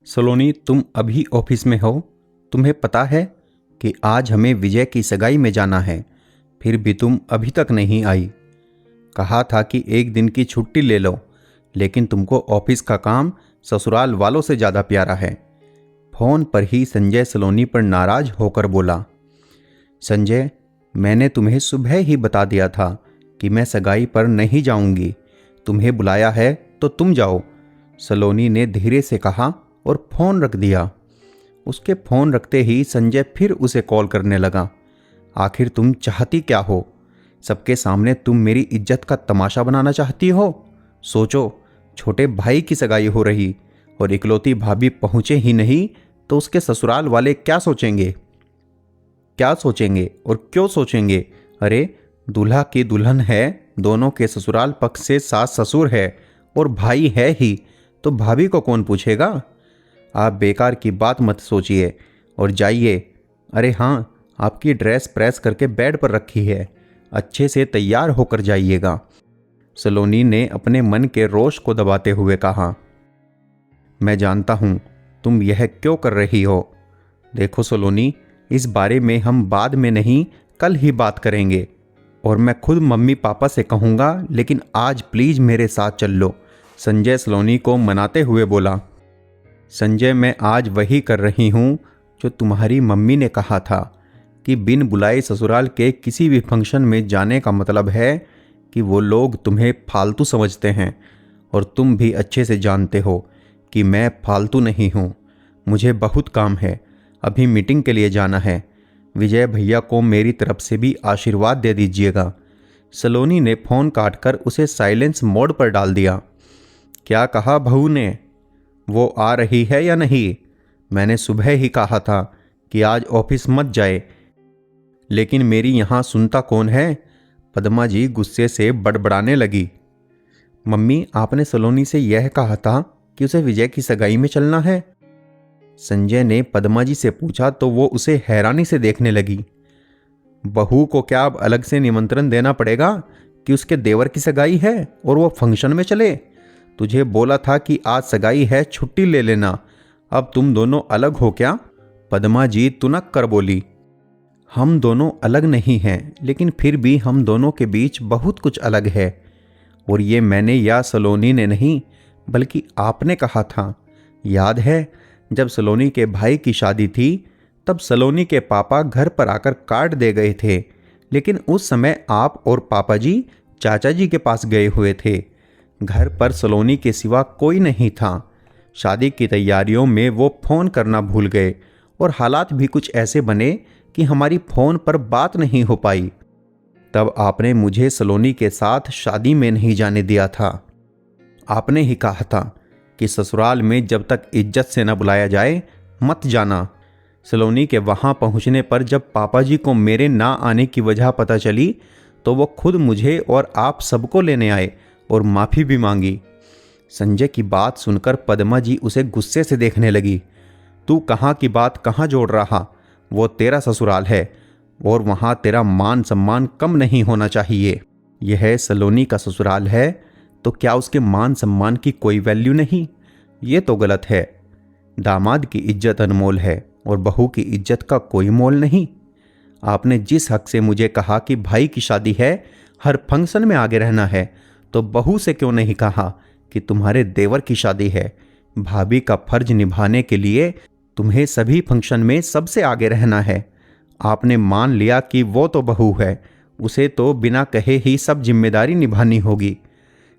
सलोनी, तुम अभी ऑफिस में हो। तुम्हें पता है कि आज हमें विजय की सगाई में जाना है, फिर भी तुम अभी तक नहीं आई। कहा था कि एक दिन की छुट्टी ले लो, लेकिन तुमको ऑफिस का काम ससुराल वालों से ज़्यादा प्यारा है। फोन पर ही संजय सलोनी पर नाराज होकर बोला, संजय, मैंने तुम्हें सुबह ही बता दिया था कि मैं सगाई पर नहीं जाऊंगी। तुम्हें बुलाया है तो तुम जाओ। सलोनी ने धीरे से कहा और फोन रख दिया। उसके फोन रखते ही संजय फिर उसे कॉल करने लगा। आखिर तुम चाहती क्या हो? सबके सामने तुम मेरी इज्जत का तमाशा बनाना चाहती हो? सोचो, छोटे भाई की सगाई हो रही और इकलौती भाभी पहुंचे ही नहीं तो उसके ससुराल वाले क्या सोचेंगे? क्या सोचेंगे और क्यों सोचेंगे? अरे, दूल्हा की दुल्हन है, दोनों के ससुराल पक्ष से सास ससुर है और भाई है ही, तो भाभी को कौन पूछेगा? आप बेकार की बात मत सोचिए और जाइए। अरे हाँ, आपकी ड्रेस प्रेस करके बेड पर रखी है, अच्छे से तैयार होकर जाइएगा। सलोनी ने अपने मन के रोष को दबाते हुए कहा, मैं जानता हूँ तुम यह क्यों कर रही हो। देखो सलोनी, इस बारे में हम बाद में नहीं, कल ही बात करेंगे और मैं खुद मम्मी पापा से कहूँगा, लेकिन आज प्लीज़ मेरे साथ चल लो। संजय सलोनी को मनाते हुए बोला। संजय, मैं आज वही कर रही हूँ जो तुम्हारी मम्मी ने कहा था कि बिन बुलाए ससुराल के किसी भी फंक्शन में जाने का मतलब है कि वो लोग तुम्हें फालतू समझते हैं, और तुम भी अच्छे से जानते हो कि मैं फालतू नहीं हूँ। मुझे बहुत काम है, अभी मीटिंग के लिए जाना है। विजय भैया को मेरी तरफ से भी आशीर्वाद दे दीजिएगा। सलोनी ने फ़ोन काटकर उसे साइलेंस मोड पर डाल दिया। क्या कहा बहू ने? वो आ रही है या नहीं? मैंने सुबह ही कहा था कि आज ऑफिस मत जाए, लेकिन मेरी यहाँ सुनता कौन है? पद्मा जी गुस्से से बड़बड़ाने लगी। मम्मी, आपने सलोनी से यह कहा था कि उसे विजय की सगाई में चलना है? संजय ने पद्मा जी से पूछा तो वो उसे हैरानी से देखने लगी। बहू को क्या अब अलग से निमंत्रण देना पड़ेगा कि उसके देवर की सगाई है और वो फंक्शन में चले? तुझे बोला था कि आज सगाई है, छुट्टी ले लेना। अब तुम दोनों अलग हो क्या? पद्मा जी तुनक कर बोली। हम दोनों अलग नहीं हैं, लेकिन फिर भी हम दोनों के बीच बहुत कुछ अलग है, और ये मैंने या सलोनी ने नहीं बल्कि आपने कहा था। याद है जब सलोनी के भाई की शादी थी, तब सलोनी के पापा घर पर आकर कार्ड दे गए थे, लेकिन उस समय आप और पापा जी चाचा जी के पास गए हुए थे। घर पर सलोनी के सिवा कोई नहीं था। शादी की तैयारियों में वो फ़ोन करना भूल गए और हालात भी कुछ ऐसे बने कि हमारी फ़ोन पर बात नहीं हो पाई। तब आपने मुझे सलोनी के साथ शादी में नहीं जाने दिया था। आपने ही कहा था कि ससुराल में जब तक इज्जत से न बुलाया जाए मत जाना। सलोनी के वहाँ पहुँचने पर जब पापा जी को मेरे ना आने की वजह पता चली तो वो खुद मुझे और आप सबको लेने आए और माफ़ी भी मांगी। संजय की बात सुनकर पद्मा जी उसे गुस्से से देखने लगी। तू कहाँ की बात कहाँ जोड़ रहा? वो तेरा ससुराल है और वहाँ तेरा मान सम्मान कम नहीं होना चाहिए। यह सलोनी का ससुराल है तो क्या उसके मान सम्मान की कोई वैल्यू नहीं? ये तो गलत है। दामाद की इज्जत अनमोल है और बहू की इज्जत का कोई मोल नहीं। आपने जिस हक से मुझे कहा कि भाई की शादी है, हर फंक्शन में आगे रहना है, तो बहू से क्यों नहीं कहा कि तुम्हारे देवर की शादी है? भाभी का फर्ज निभाने के लिए तुम्हें सभी फंक्शन में सबसे आगे रहना है। आपने मान लिया कि वो तो बहू है, उसे तो बिना कहे ही सब जिम्मेदारी निभानी होगी।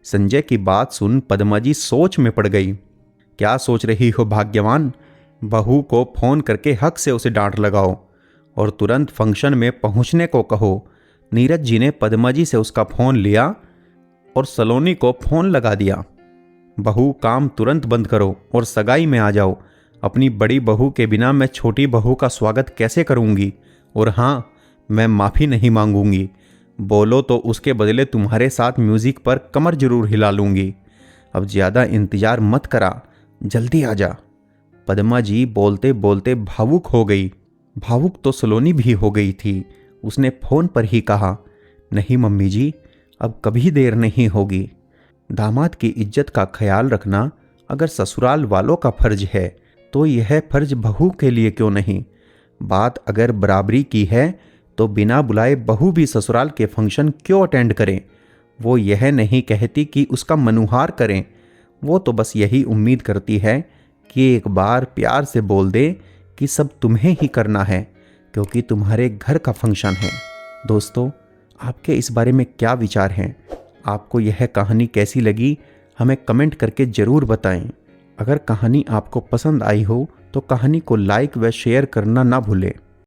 संजय की बात सुन पद्मा जी सोच में पड़ गई। क्या सोच रही हो भाग्यवान? बहू को फ़ोन करके हक से उसे डांट लगाओ और तुरंत फंक्शन में पहुंचने को कहो। नीरज जी ने पद्मा जी से उसका फ़ोन लिया और सलोनी को फ़ोन लगा दिया। बहू, काम तुरंत बंद करो और सगाई में आ जाओ। अपनी बड़ी बहू के बिना मैं छोटी बहू का स्वागत कैसे करूंगी? और हाँ, मैं माफ़ी नहीं मांगूंगी। बोलो तो उसके बदले तुम्हारे साथ म्यूज़िक पर कमर जरूर हिला लूँगी। अब ज़्यादा इंतज़ार मत करा, जल्दी आ जा। पद्मा जी बोलते बोलते भावुक हो गई। भावुक तो सलोनी भी हो गई थी। उसने फ़ोन पर ही कहा, नहीं मम्मी जी, अब कभी देर नहीं होगी। दामाद की इज्जत का ख्याल रखना अगर ससुराल वालों का फर्ज है तो यह फर्ज बहू के लिए क्यों नहीं? बात अगर बराबरी की है तो बिना बुलाए बहू भी ससुराल के फंक्शन क्यों अटेंड करें? वो यह नहीं कहती कि उसका मनुहार करें, वो तो बस यही उम्मीद करती है कि एक बार प्यार से बोल दे कि सब तुम्हें ही करना है क्योंकि तुम्हारे घर का फंक्शन है। दोस्तों, आपके इस बारे में क्या विचार हैं? आपको यह कहानी कैसी लगी हमें कमेंट करके ज़रूर बताएं। अगर कहानी आपको पसंद आई हो तो कहानी को लाइक व शेयर करना ना भूलें।